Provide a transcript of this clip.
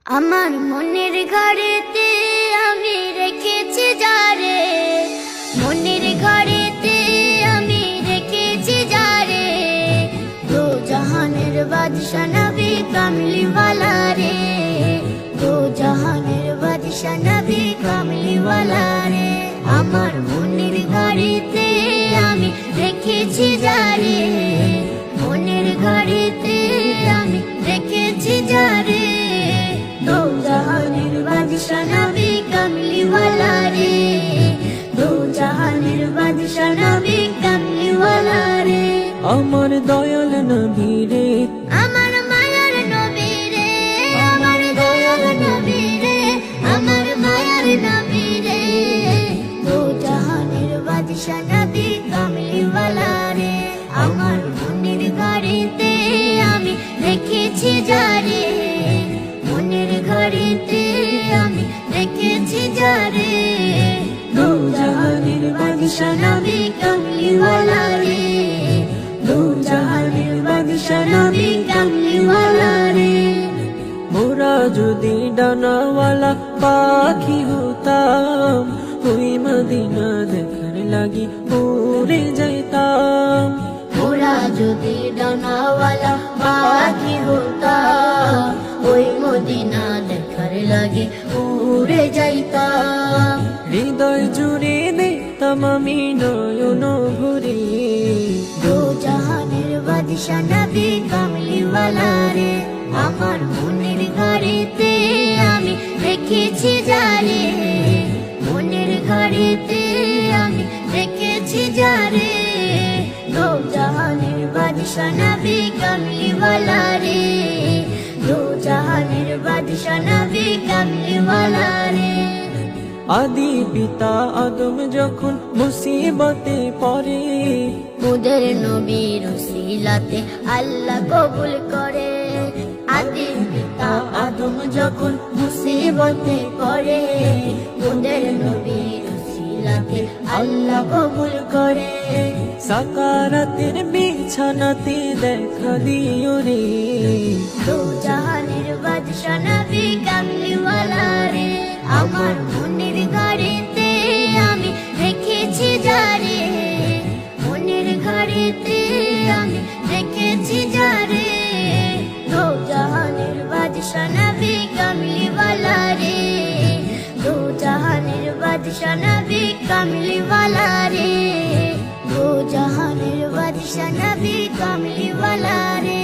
আমার মনের ঘরেতে আমি রেখেছি যারে, মনের ঘরেতে আমি রেখেছি যারে, দো জাহানের বাদশা নবী কামলিওয়ালা রে, দো জাহানের বাদশা নবী কামলিওয়ালা রে। আমার মনের ঘরেতে আমি রেখেছি যারে, মনের ঘরেতে আমি রেখেছি যারে, দো জাহানের বাদশা নবী কামলিওয়ালা রে, দো জাহানের বাদশা নবী কামলিওয়ালা রে। আমার দয়াল নবী রে, আমার মায়ার নবী রে, আমার দয়াল নবী রে, আমার মায়ার নবী রে, দো জাহানের বাদশা নবী কামলিওয়ালা রে। আমার মনের ঘরেতে আমি রেখেছি যারে, মনের ঘরেতে আমি রেখেছি যারে, দো জাহানের বাদশা নবী কামলিওয়ালা রে, দো জাহানের বাদশা নবী কামলিওয়ালা রে। মোরা যদি ডানাওয়ালা পাখি হতাম, ওই মদিনা দেখার লাগি উড়ে যাইতাম। মোরা যদি ডানাওয়ালা পাখি হতাম, ওই মদিনা দেখার লাগে উড়ে যাইতাম। হৃদয় জুড়ে দেখতাম আমি নয়ন ভরে, দো জাহানের বাদশা নবী কামলিওয়ালা রে। আমার মনের ঘরেতে আমি রেখেছি যারে, মনের ঘরেতে আমি রেখেছি যারে, দো জাহানের বাদশা নবী কামলিওয়ালা রে, দো জাহানের বাদশা নবী কামলিওয়ালা রে। আদি পিতা আদম যখন মুসিবতে পড়ে, মুদের নবীর উসিলাতে আল্লাহ কবুল করে। আদি পিতা আদম যখন মুসিবতে পড়ে, মুদের নবীর উসিলাতে আল্লাহ কবুল করে। সাকারাতের বিছানাতে দেখা দিও রে, দো জাহানের বাদশা নবী কামলিওয়ালা রে। আমার মনের ঘরেতে আমি রেখেছি যারে, মনের ঘরেতে আমি রেখেছি যারে, দো জাহানের বাদশা নবী কামলিওয়ালা রে, দো জাহানের বাদশা নবী কামলিওয়ালা রে, দো জাহানের বাদশা নবী কামলিওয়ালা রে।